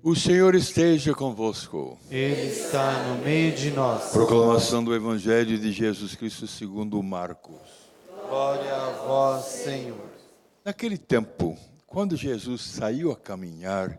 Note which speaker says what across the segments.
Speaker 1: O Senhor esteja convosco.
Speaker 2: Ele está no meio de nós.
Speaker 1: Proclamação do Evangelho de Jesus Cristo segundo Marcos.
Speaker 2: Glória a vós, Senhor.
Speaker 1: Naquele tempo, quando Jesus saiu a caminhar,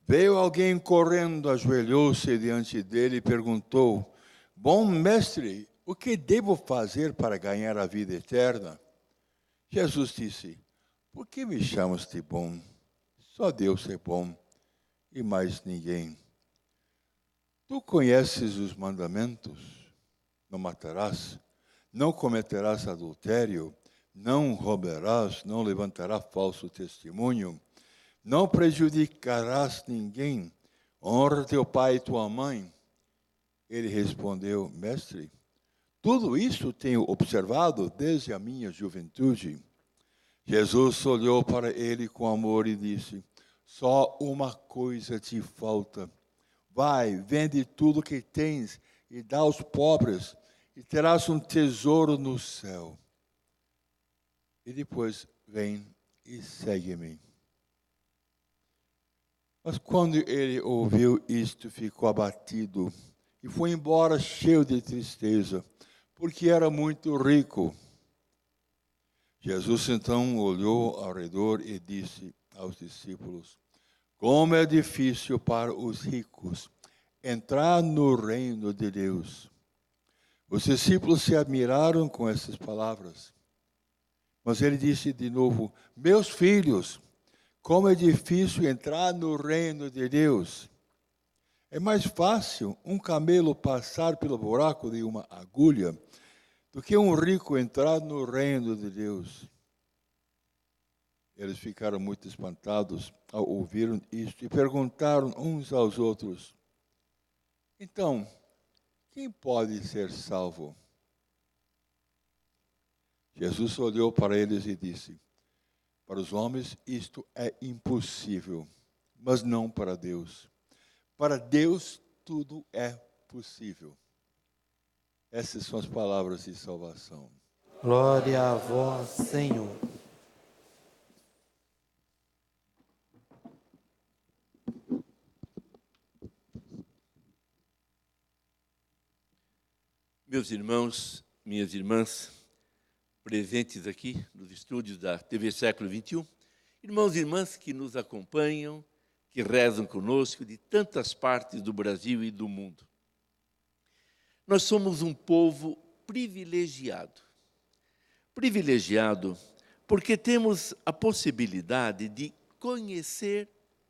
Speaker 1: veio alguém correndo, ajoelhou-se diante dele e perguntou: Bom mestre, o que devo fazer para ganhar a vida eterna? Jesus disse: Por que me chamas de bom? Só Deus é bom e mais ninguém. Tu conheces os mandamentos? Não matarás, não cometerás adultério, não roubarás, não levantarás falso testemunho, não prejudicarás ninguém, honra teu pai e tua mãe. Ele respondeu: Mestre, tudo isso tenho observado desde a minha juventude. Jesus olhou para ele com amor e disse: Só uma coisa te falta. Vai, vende tudo que tens e dá aos pobres, e terás um tesouro no céu. E depois vem e segue-me. Mas quando ele ouviu isto, ficou abatido e foi embora cheio de tristeza, porque era muito rico. Jesus então olhou ao redor e disse aos discípulos: Como é difícil para os ricos entrar no reino de Deus. Os discípulos se admiraram com essas palavras. Mas ele disse de novo: Meus filhos, como é difícil entrar no reino de Deus. É mais fácil um camelo passar pelo buraco de uma agulha do que um rico entrar no reino de Deus. Eles ficaram muito espantados ao ouvirem isto e perguntaram uns aos outros: Então, quem pode ser salvo? Jesus olhou para eles e disse: Para os homens isto é impossível, mas não para Deus. Para Deus tudo é possível. Essas são as palavras de salvação.
Speaker 2: Glória a vós, Senhor.
Speaker 3: Meus irmãos, minhas irmãs, presentes aqui nos estúdios da TV Século XXI, irmãos e irmãs que nos acompanham, que rezam conosco de tantas partes do Brasil e do mundo. Nós somos um povo privilegiado. Privilegiado porque temos a possibilidade de conhecer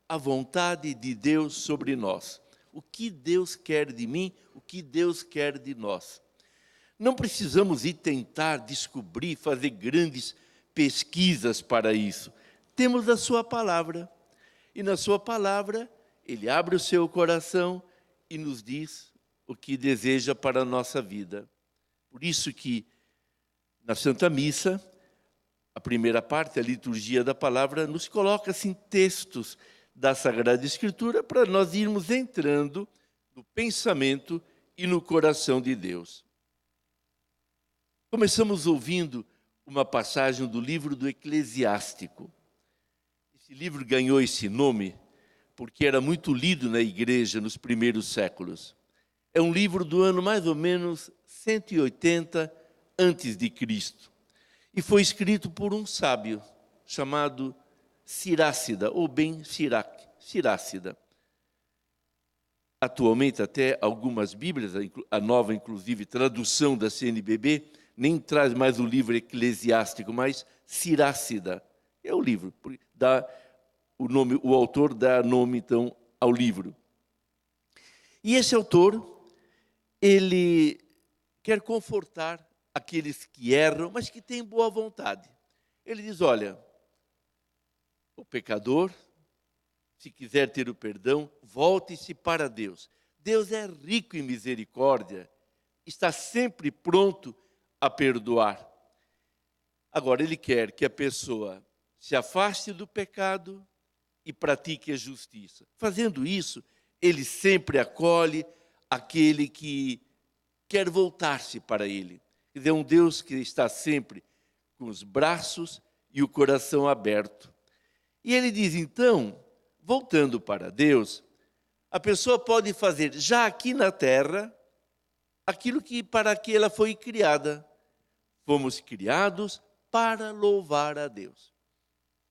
Speaker 3: a vontade de Deus sobre nós. O que Deus quer de mim, o que Deus quer de nós. Não precisamos ir tentar descobrir, fazer grandes pesquisas para isso. Temos a sua palavra. E na sua palavra, Ele abre o seu coração e nos diz o que deseja para a nossa vida. Por isso que, na Santa Missa, a primeira parte, a liturgia da palavra, nos coloca assim textos da Sagrada Escritura para nós irmos entrando no pensamento e no coração de Deus. Começamos ouvindo uma passagem do livro do Eclesiástico. Esse livro ganhou esse nome porque era muito lido na igreja nos primeiros séculos. É um livro do ano mais ou menos 180 antes de Cristo. E foi escrito por um sábio chamado Sirácida, ou bem Sirácida. Atualmente até algumas Bíblias, a nova inclusive tradução da CNBB, nem traz mais o livro eclesiástico, mas Sirácida. É o livro, o autor dá nome então ao livro. E esse autor, ele quer confortar aqueles que erram, mas que têm boa vontade. Ele diz: olha, o pecador, se quiser ter o perdão, volte-se para Deus. Deus é rico em misericórdia, está sempre pronto a perdoar. Agora, ele quer que a pessoa se afaste do pecado e pratique a justiça. Fazendo isso, ele sempre acolhe aquele que quer voltar-se para ele. Quer dizer, é um Deus que está sempre com os braços e o coração aberto. E ele diz, então, voltando para Deus, a pessoa pode fazer já aqui na terra aquilo para que ela foi criada. Fomos criados para louvar a Deus.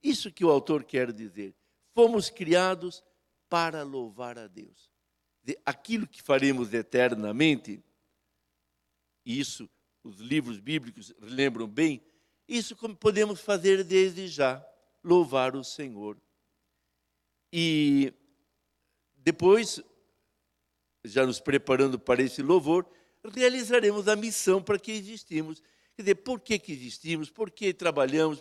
Speaker 3: Isso que o autor quer dizer. Fomos criados para louvar a Deus. Aquilo que faremos eternamente, e isso os livros bíblicos lembram bem, isso como podemos fazer desde já, louvar o Senhor. E depois, já nos preparando para esse louvor, realizaremos a missão para que existimos. Quer dizer, por que existimos, por que trabalhamos?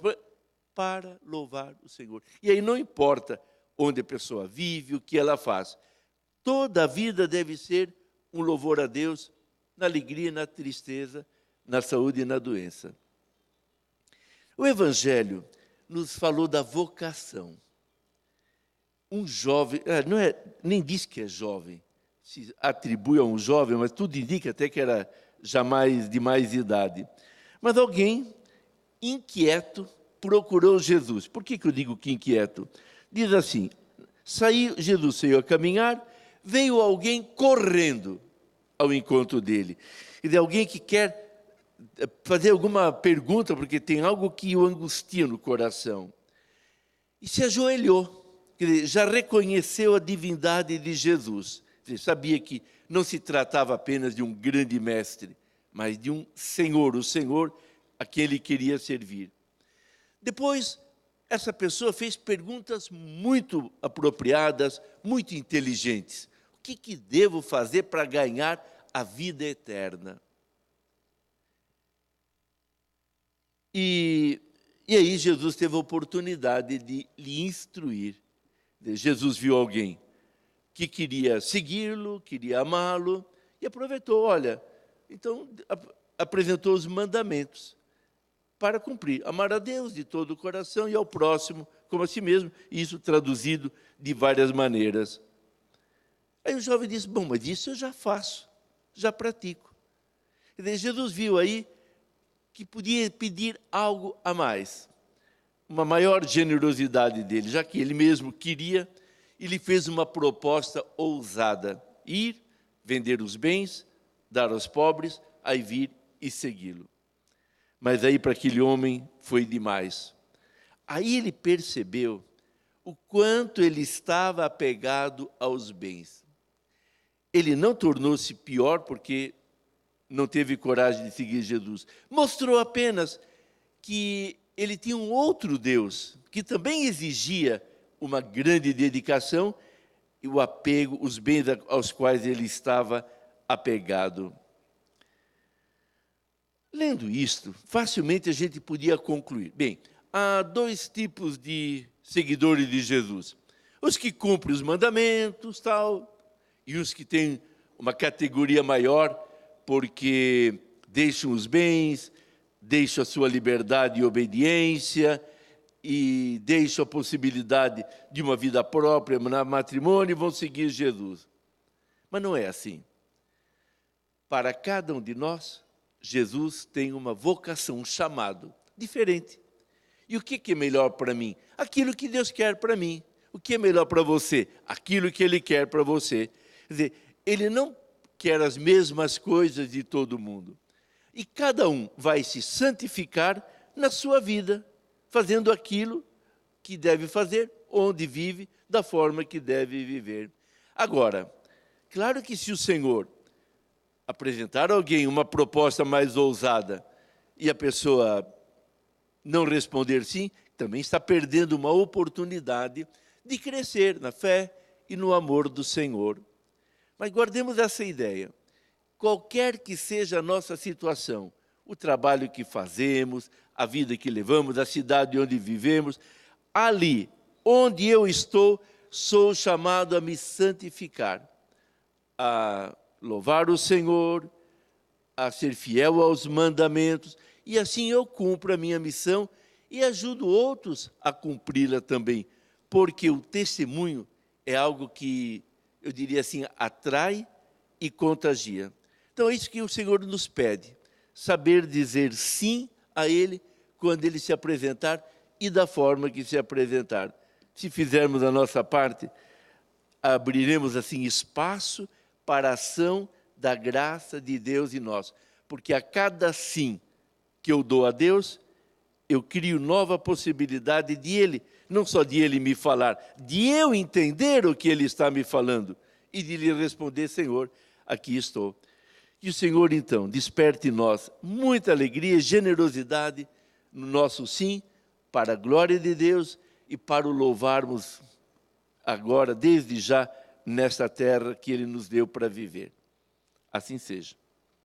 Speaker 3: Para louvar o Senhor. E aí não importa onde a pessoa vive, o que ela faz. Toda a vida deve ser um louvor a Deus, na alegria, na tristeza, na saúde e na doença. O Evangelho nos falou da vocação. Um jovem, nem diz que é jovem, se atribui a um jovem, mas tudo indica até que era jamais de mais idade. Mas alguém inquieto procurou Jesus. Por que eu digo que inquieto? Diz assim, Jesus saiu a caminhar, veio alguém correndo ao encontro dele. Quer dizer, alguém que quer fazer alguma pergunta, porque tem algo que o angustia no coração. E se ajoelhou. Quer dizer, já reconheceu a divindade de Jesus. Quer dizer, sabia que não se tratava apenas de um grande mestre, mas de um Senhor, o Senhor a quem ele queria servir. Depois, essa pessoa fez perguntas muito apropriadas, muito inteligentes. O que devo fazer para ganhar a vida eterna? E aí Jesus teve a oportunidade de lhe instruir. Jesus viu alguém que queria segui-lo, queria amá-lo, e aproveitou, então apresentou os mandamentos para cumprir. Amar a Deus de todo o coração e ao próximo como a si mesmo, isso traduzido de várias maneiras. Aí o jovem disse, mas isso eu já faço, já pratico. Quer dizer, Jesus viu aí que podia pedir algo a mais, uma maior generosidade dele, já que ele mesmo queria, ele fez uma proposta ousada, ir, vender os bens, dar aos pobres, aí vir e segui-lo. Mas aí para aquele homem foi demais. Aí ele percebeu o quanto ele estava apegado aos bens. Ele não tornou-se pior porque não teve coragem de seguir Jesus. Mostrou apenas que ele tinha um outro Deus, que também exigia uma grande dedicação e o apego, os bens aos quais ele estava apegado. Lendo isto, facilmente a gente podia concluir. Bem, há dois tipos de seguidores de Jesus. Os que cumprem os mandamentos, e os que têm uma categoria maior, porque deixam os bens, deixam a sua liberdade e obediência, e deixam a possibilidade de uma vida própria, no matrimônio, e vão seguir Jesus. Mas não é assim. Para cada um de nós, Jesus tem uma vocação, um chamado diferente. E o que é melhor para mim? Aquilo que Deus quer para mim. O que é melhor para você? Aquilo que Ele quer para você. Quer dizer, Ele não quer as mesmas coisas de todo mundo. E cada um vai se santificar na sua vida, fazendo aquilo que deve fazer, onde vive, da forma que deve viver. Agora, claro que se o Senhor apresentar a alguém uma proposta mais ousada e a pessoa não responder sim, também está perdendo uma oportunidade de crescer na fé e no amor do Senhor. Mas guardemos essa ideia. Qualquer que seja a nossa situação, o trabalho que fazemos, a vida que levamos, a cidade onde vivemos, ali onde eu estou, sou chamado a me santificar, a louvar o Senhor, a ser fiel aos mandamentos, e assim eu cumpro a minha missão e ajudo outros a cumpri-la também, porque o testemunho é algo que, eu diria assim, atrai e contagia. Então é isso que o Senhor nos pede, saber dizer sim a Ele quando Ele se apresentar e da forma que se apresentar. Se fizermos a nossa parte, abriremos assim espaço para a ação da graça de Deus em nós. Porque a cada sim que eu dou a Deus, eu crio nova possibilidade de Ele, não só de Ele me falar, de eu entender o que Ele está me falando e de lhe responder: Senhor, aqui estou. Que o Senhor, então, desperte em nós muita alegria e generosidade no nosso sim, para a glória de Deus e para o louvarmos agora, desde já, nesta terra que Ele nos deu para viver. Assim seja.